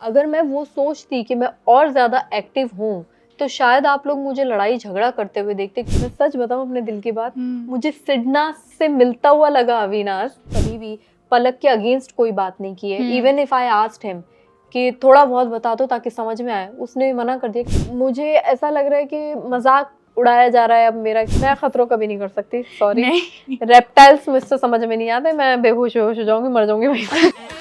अगर मैं वो सोचती कि मैं और ज़्यादा एक्टिव हूँ, तो शायद आप लोग मुझे लड़ाई झगड़ा करते हुए देखते। मैं सच बताऊँ अपने दिल की बात, मुझे सिडना से मिलता हुआ लगा अविनाश। कभी भी पलक के अगेंस्ट कोई बात नहीं की है। Even if I asked him कि थोड़ा बहुत बता दो ताकि समझ में आए, उसने मना कर दिया। मुझे ऐसा लग रहा है कि मजाक उड़ाया जा रहा है अब मेरा। मैं खतरों कभी नहीं कर सकती, सॉरी। रेप्टाइल्स मुझसे समझ में नहीं आते, मैं बेहोश हो जाऊंगी, मर जाऊंगी वहीं पे।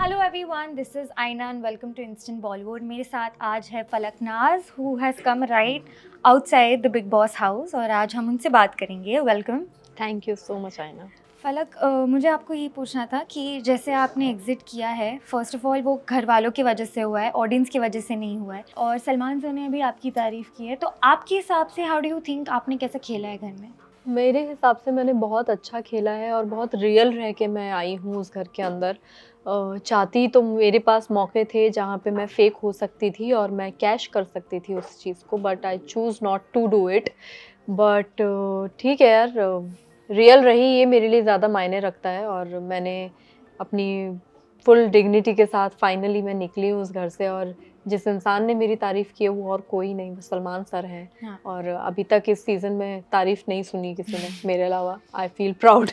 Hello everyone, this is Aaina and welcome to instant Bollywood. मेरे साथ आज है Palak Naaz, who has come right outside the Bigg Boss house, और आज हम उनसे बात करेंगे। Welcome. Thank you so much Aaina. Falak, मुझे आपको ये पूछना था कि जैसे आपने एग्जिट किया है, फर्स्ट ऑफ ऑल वो घर वालों की वजह से हुआ है, ऑडियंस की वजह से नहीं हुआ है, और सलमान सर ने भी आपकी तारीफ़ की है, तो आपके हिसाब से हाउ डू यू थिंक आपने कैसे खेला है घर में? मेरे हिसाब से मैंने बहुत अच्छा खेला है और बहुत रियल रह के मैं आई हूँ उस घर के अंदर। चाहती तो मेरे पास मौके थे जहाँ पे मैं फेक हो सकती थी और मैं कैश कर सकती थी उस चीज़ को, but I choose not to do it. But ठीक है यार, रियल रही ये मेरे लिए ज़्यादा मायने रखता है। और मैंने अपनी फुल डिग्निटी के साथ फाइनली मैं निकली हूँ उस घर से। और जिस इंसान ने मेरी तारीफ़ की है वो और कोई नहीं, वो सलमान सर हैं। हाँ। और अभी तक इस सीज़न में तारीफ़ नहीं सुनी किसी ने मेरे अलावा। I feel proud.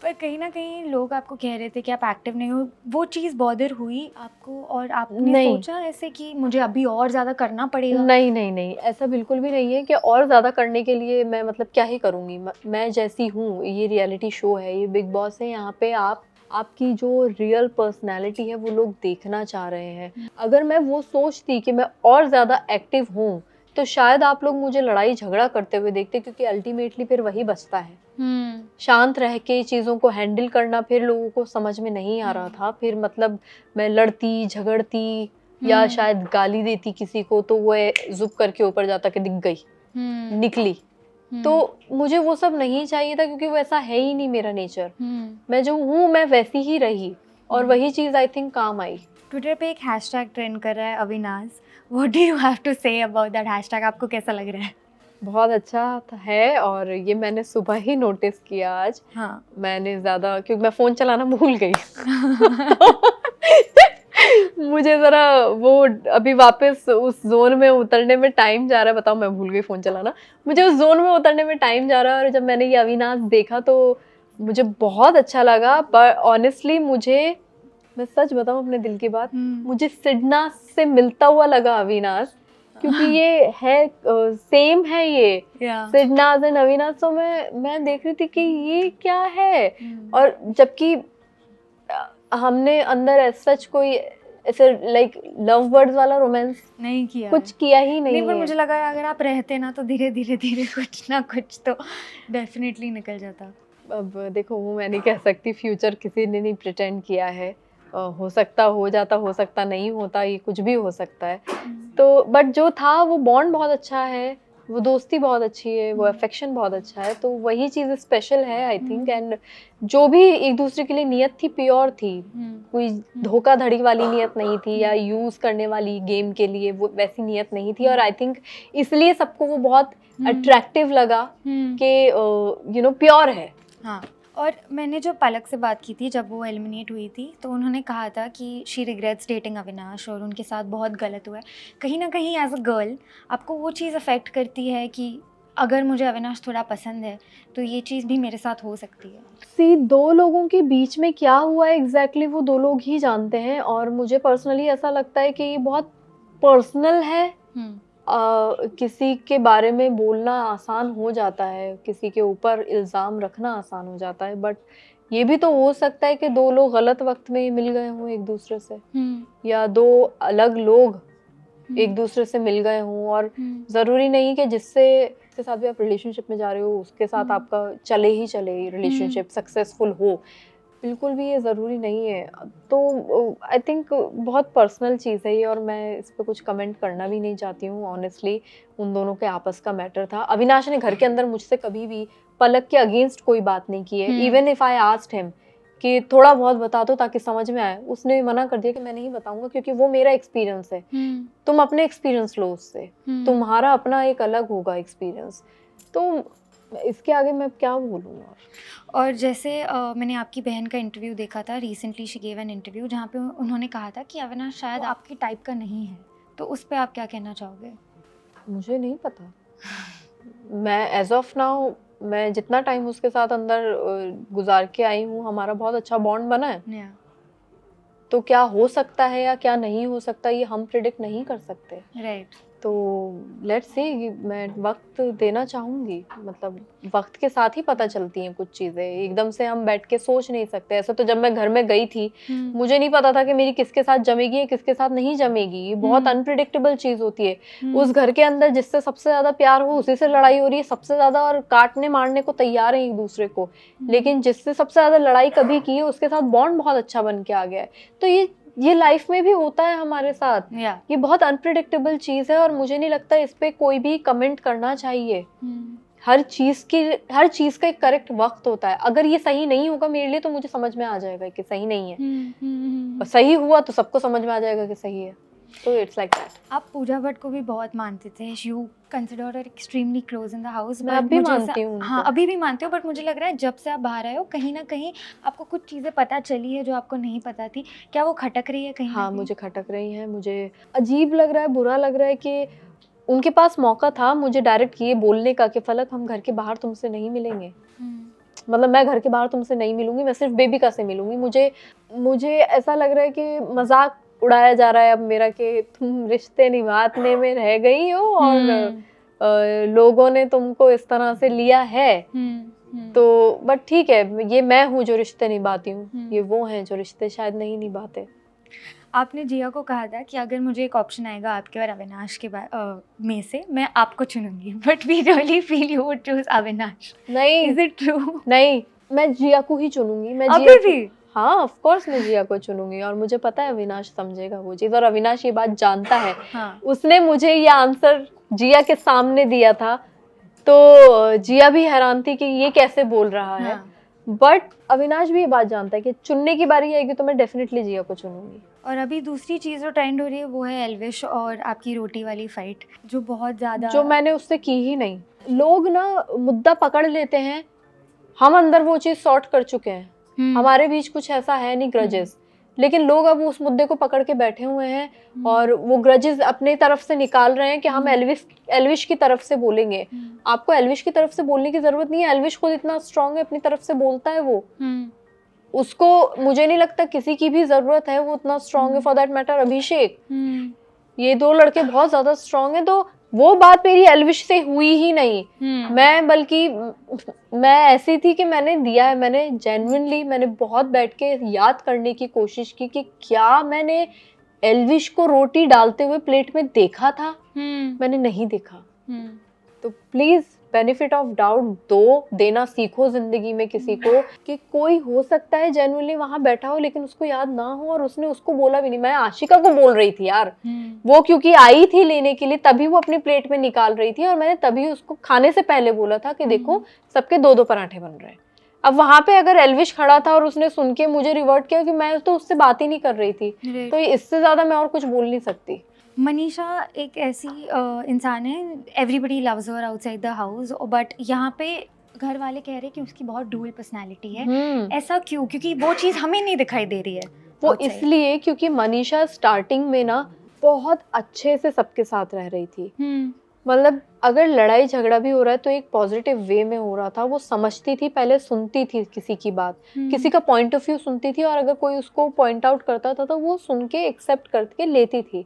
पर कहीं ना कहीं लोग आपको कह रहे थे कि आप एक्टिव नहीं हो, वो चीज़ बॉदर हुई आपको और आपने नहीं सोचा ऐसे कि मुझे अभी और ज़्यादा करना पड़ेगा? नहीं नहीं नहीं, ऐसा बिल्कुल भी नहीं है कि और ज़्यादा करने के लिए मैं मतलब क्या ही करूँगी। मैं जैसी हूँ, ये रियलिटी शो है, ये बिग बॉस है, यहाँ पे आपकी जो रियल पर्सनैलिटी है वो लोग देखना चाह रहे हैं। अगर मैं वो सोचती कि मैं और ज़्यादा एक्टिव हूँ, तो शायद आप लोग मुझे लड़ाई झगड़ा करते हुए देखते, क्योंकि अल्टीमेटली फिर वही बचता है। शांत रह के चीज़ों को हैंडल करना फिर लोगों को समझ में नहीं आ रहा था। फिर मतलब मैं लड़ती झगड़ती या शायद गाली देती किसी को, तो वो ज़ुप करके ऊपर जाता कि दिख गई, निकली। तो मुझे वो सब नहीं चाहिए था, क्योंकि वो ऐसा है ही नहीं मेरा नेचर। मैं जो हूँ मैं वैसी ही रही, और वही चीज़ आई थिंक काम आई। ट्विटर पे एक हैशटैग ट्रेंड कर रहा है, Avinash. What do you have to say about that hashtag? आपको कैसा लग रहा है? बहुत अच्छा है, और ये मैंने सुबह ही नोटिस किया आज। हाँ। मैंने ज़्यादा, क्योंकि मैं फ़ोन चलाना भूल गई। मुझे ज़रा वो अभी वापस उस ज़ोन में उतरने में टाइम जा रहा है। बताओ, मैं भूल गई फ़ोन चलाना। मुझे उस ज़ोन में उतरने में टाइम जा रहा है, और जब मैंने ये अविनाश देखा तो मुझे बहुत अच्छा लगा। पर ऑनेस्टली मैं सच बताऊँ अपने दिल की बात, मुझे सिडना से मिलता हुआ लगा अविनाश, क्योंकि ये है सेम है ये सिडनाज एंड अविनाश। तो मैं देख रही थी कि ये क्या है। और जबकि हमने अंदर सच कोई ऐसे लाइक लव बर्ड्स वाला रोमांस नहीं किया, कुछ किया ही नहीं पर है। मुझे लगा अगर आप रहते ना तो धीरे धीरे कुछ ना कुछ तो डेफिनेटली निकल जाता। अब देखो, वो मैं नहीं कह सकती, फ्यूचर किसी ने नहीं प्रिटेंड किया है। हो सकता हो जाता, हो सकता नहीं होता, ये कुछ भी हो सकता है। तो बट जो था वो बॉन्ड बहुत अच्छा है, वो दोस्ती बहुत अच्छी है, वो अफेक्शन बहुत अच्छा है। तो वही चीज़ स्पेशल है आई थिंक। एंड जो भी एक दूसरे के लिए नियत थी, प्योर थी। कोई धोखाधड़ी वाली नियत नहीं थी, या यूज करने वाली गेम के लिए वो वैसी नियत नहीं थी। और आई थिंक इसलिए सबको वो बहुत अट्रैक्टिव लगा कि प्योर है। हाँ। और मैंने जो पलक से बात की थी जब वो एलिमिनेट हुई थी, तो उन्होंने कहा था कि शी रिग्रेट्स डेटिंग अविनाश और उनके साथ बहुत गलत हुआ है। कहीं ना कहीं एज अ गर्ल आपको वो चीज़ अफेक्ट करती है कि अगर मुझे अविनाश थोड़ा पसंद है तो ये चीज़ भी मेरे साथ हो सकती है? दो लोगों के बीच में क्या हुआ है एग्जैक्टली वो दो लोग ही जानते हैं। और मुझे पर्सनली ऐसा लगता है कि ये बहुत पर्सनल है। किसी के बारे में बोलना आसान हो जाता है, किसी के ऊपर इल्ज़ाम रखना आसान हो जाता है, बट ये भी तो हो सकता है कि दो लोग गलत वक्त में मिल गए हों एक दूसरे से, या दो अलग लोग एक दूसरे से मिल गए हों। और ज़रूरी नहीं कि जिसके साथ भी आप रिलेशनशिप में जा रहे हो उसके साथ आपका चले ही चले रिलेशनशिप सक्सेसफुल हो, बिल्कुल भी ये ज़रूरी नहीं है। तो आई थिंक बहुत पर्सनल चीज़ है ये, और मैं इस पे कुछ कमेंट करना भी नहीं चाहती हूँ ऑनेस्टली। उन दोनों के आपस का मैटर था। अविनाश ने घर के अंदर मुझसे कभी भी पलक के अगेंस्ट कोई बात नहीं की है। Even if I asked him कि थोड़ा बहुत बता दो ताकि समझ में आए, उसने मना कर दिया कि मैं नहीं बताऊंगा, क्योंकि वो मेरा एक्सपीरियंस है। तुम अपने एक्सपीरियंस लो उससे, तुम्हारा अपना एक अलग होगा एक्सपीरियंस। तो इसके आगे मैं क्या बोलूँ और जैसे मैंने आपकी बहन का इंटरव्यू देखा था recently, she gave an interview जहाँ पे उन्होंने कहा था कि अविनाश शायद आपकी टाइप का नहीं है, तो उस पे आप क्या कहना चाहोगे? मुझे नहीं पता। मैं एज ऑफ नाउ, मैं जितना टाइम उसके साथ अंदर गुजार के आई हूँ, हमारा बहुत अच्छा बॉन्ड बना है। Yeah. तो क्या हो सकता है या क्या नहीं हो सकता ये हम प्रिडिक्ट नहीं कर सकते। Right. तो लेट्स सी, मैं वक्त देना चाहूँगी, मतलब वक्त के साथ ही पता चलती हैं कुछ चीज़ें, एकदम से हम बैठ के सोच नहीं सकते। ऐसा तो जब मैं घर में गई थी मुझे नहीं पता था कि मेरी किसके साथ जमेगी या किसके साथ नहीं जमेगी। ये बहुत अनप्रिडिक्टेबल चीज़ होती है। उस घर के अंदर जिससे सबसे ज़्यादा प्यार हो उसी से लड़ाई हो रही है सबसे ज़्यादा, और काटने मारने को तैयार है एक दूसरे को, लेकिन जिससे सबसे ज़्यादा लड़ाई कभी की है उसके साथ बॉन्ड बहुत अच्छा बन के आ गया है। तो ये लाइफ में भी होता है हमारे साथ। ये बहुत अनप्रिडिक्टेबल चीज़ है और मुझे नहीं लगता इस पे कोई भी कमेंट करना चाहिए। हर चीज़ का एक करेक्ट वक्त होता है। अगर ये सही नहीं होगा मेरे लिए तो मुझे समझ में आ जाएगा कि सही नहीं है, और सही हुआ तो सबको समझ में आ जाएगा कि सही है। तो इट्स लाइक दैट। आप पूजा भट्ट को भी बहुत मानते थे, you consider her extremely close in the house. मैं अभी मानती हूँ। हाँ, अभी भी मानते हो, बट मुझे लग रहा है जब से आप बाहर आए हो कहीं ना कहीं आपको कुछ चीज़ें पता चली है जो आपको नहीं पता थी। क्या वो खटक रही है कहीं? हाँ, मुझे खटक रही है। मुझे अजीब लग रहा है, बुरा लग रहा है कि उनके पास मौका था मुझे डायरेक्ट ये बोलने का कि फलक हम घर के बाहर तुमसे नहीं मिलेंगे। मतलब मैं घर के बाहर तुमसे नहीं मिलूंगी, मैं सिर्फ बेबिका से मिलूंगी। मुझे ऐसा लग रहा है कि मजाक उड़ाया जा रहा है अब मेरा कि तुम रिश्ते निभाने में रह गई हो और लोगों ने तुमको इस तरह से लिया है। तो बट ठीक है, ये मैं हूँ जो रिश्ते निभाती हूँ, ये वो हैं जो रिश्ते शायद नहीं निभाते। आपने जिया को कहा था कि अगर मुझे एक ऑप्शन आएगा आपके और अविनाश के में से, मैं आपको चुनूंगी, but we really feel you would choose Avinash. नहीं, इज इट ट्रू? नहीं, मैं जिया को ही चुनूंगी। मैं अभी भी? हाँ, ऑफ कोर्स मैं जिया को चुनूंगी, और मुझे पता है अविनाश समझेगा वो चीज, और अविनाश ये बात जानता है। हाँ. उसने मुझे ये आंसर जिया के सामने दिया था तो जिया भी हैरान थी कि ये कैसे बोल रहा है। बट अविनाश भी ये बात जानता है कि चुनने की बारी आएगी तो मैं डेफिनेटली जिया को चुनूंगी। और अभी दूसरी चीज़ जो ट्रेंड हो रही है वो है एल्विश और आपकी रोटी वाली फाइट, जो बहुत ज़्यादा, जो मैंने उससे की ही नहीं। लोग ना मुद्दा पकड़ लेते हैं, हम अंदर वो चीज़ सॉर्ट कर चुके हैं, हमारे बीच कुछ ऐसा है नहीं ग्रजेस, लेकिन लोग अब उस मुद्दे को पकड़ के बैठे हुए हैं और वो ग्रजेस अपने तरफ से निकाल रहे हैं कि हम एल्विश की तरफ से बोलेंगे। आपको एल्विश की तरफ से बोलने की जरूरत नहीं है, एल्विश खुद इतना स्ट्रांग है, अपनी तरफ से बोलता है वो। उसको मुझे नहीं लगता किसी की भी जरूरत है, वो उतना स्ट्रांग है। फॉर दैट मैटर अभिषेक, ये दो लड़के बहुत ज्यादा स्ट्रांग हैं। तो वो बात मेरी एल्विश से हुई ही नहीं। मैं ऐसी थी कि मैंने दिया है, मैंने जेन्युइनली मैंने बहुत बैठ के याद करने की कोशिश की कि क्या मैंने एल्विश को रोटी डालते हुए प्लेट में देखा था। मैंने नहीं देखा। तो प्लीज बेनिफिट ऑफ डाउट देना सीखो जिंदगी में किसी को, कि कोई हो सकता है जेन्युइनली वहां बैठा हो लेकिन उसको याद ना हो और उसने उसको बोला भी नहीं। मैं आशिका को बोल रही थी यार, वो क्योंकि आई थी लेने के लिए तभी वो अपनी प्लेट में निकाल रही थी, और मैंने तभी उसको खाने से पहले बोला था कि देखो सबके 2-2 पराठे बन रहे हैं। अब वहां पे अगर एल्विश खड़ा था और उसने सुन के मुझे रिवर्ट किया कि मैं तो उससे बात ही नहीं कर रही थी, तो इससे ज्यादा मैं और कुछ बोल नहीं सकती। मनीषा एक ऐसी इंसान है, everybody loves her outside the house, but यहाँ पे घर वाले कह रहे हैं कि उसकी बहुत डुअल पर्सनालिटी है। ऐसा क्यों? क्योंकि वो चीज़ हमें नहीं दिखाई दे रही है। वो इसलिए क्योंकि मनीषा स्टार्टिंग में ना बहुत अच्छे से सबके साथ रह रही थी। मतलब अगर लड़ाई झगड़ा भी हो रहा है तो एक पॉजिटिव वे में हो रहा था। वो समझती थी, पहले सुनती थी किसी की बात, किसी का पॉइंट ऑफ व्यू सुनती थी, और अगर कोई उसको पॉइंट आउट करता था तो वो सुन के एक्सेप्ट करके लेती थी।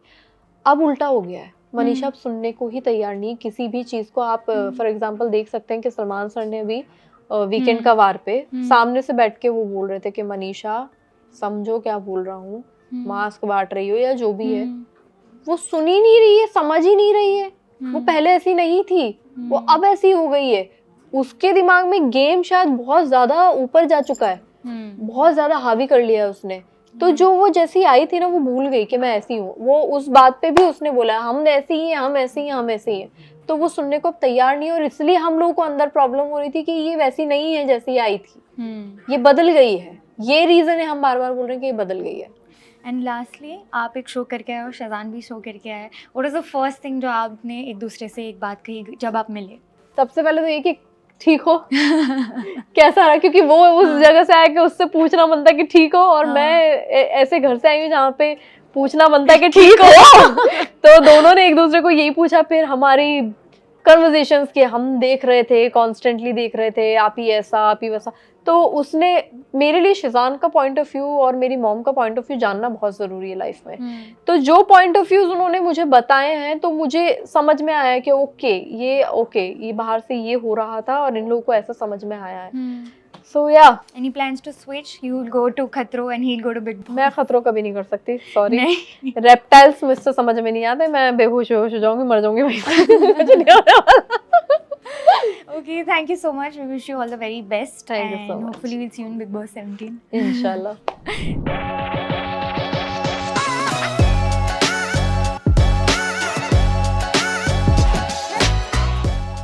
अब उल्टा हो गया है, मनीषा अब सुनने को ही तैयार नहीं किसी भी चीज को। आप फॉर एग्जांपल देख सकते हैं कि सलमान सर ने भी वीकेंड का वार पे सामने से बैठ के वो बोल रहे थे कि मनीषा समझो क्या बोल रहा हूँ, मास्क बांट रही हो या जो भी है। वो सुन ही नहीं रही है, समझ ही नहीं रही है। वो पहले ऐसी नहीं थी, वो अब ऐसी हो गई है। उसके दिमाग में गेम शायद बहुत ज्यादा ऊपर जा चुका है, बहुत ज्यादा हावी कर लिया है उसने। तो जो वो जैसी आई थी ना वो भूल गई कि मैं ऐसी हूँ। वो उस बात पे भी उसने बोला हम ऐसी ही हैं, हम ऐसी हैं, हम ऐसी हैं। तो वो सुनने को अब तैयार नहीं, और इसलिए हम लोगों को अंदर प्रॉब्लम हो रही थी कि ये वैसी नहीं है जैसी आई थी, ये बदल गई है। ये रीजन है, हम बार बार बोल रहे हैं कि ये बदल गई है। एंड लास्टली, आप एक शो करके आए और शहजान भी शो करके आए। What is the first thing जो आपने एक दूसरे से एक बात कही जब आप मिले? सबसे पहले तो ये कि ठीक हो कैसा रहा, क्योंकि वो उस जगह से आया कि उससे पूछना बनता है कि ठीक हो, और मैं ऐसे घर से आई हूँ जहाँ पे पूछना बनता है कि ठीक हो तो दोनों ने एक दूसरे को यही पूछा। फिर हमारी कन्वर्सेशंस के हम देख रहे थे, कॉन्स्टेंटली देख रहे थे, आप ही ऐसा आप ही वैसा। तो उसने मेरे लिए शिजान का पॉइंट ऑफ व्यू और मेरी मॉम का पॉइंट ऑफ व्यू जानना बहुत ज़रूरी है लाइफ में। तो जो पॉइंट ऑफ व्यूज उन्होंने मुझे बताए हैं तो मुझे समझ में आया कि ओके ये बाहर से ये हो रहा था और इन लोगों को ऐसा समझ में आया है। सो या any plans to switch, you will go to Khatron and he will go to Bigg Boss? मैं खतरों कभी नहीं कर सकती, सॉरी। रेप्टाइल्स मुझसे समझ में नहीं आते, मैं बेहोश हो जाऊंगी, मर जाऊंगी वहीं पे। Okay, thank you so much. We wish you all the very best. Thank you so and much. hopefully we'll see you in Big Boss 17. Inshallah.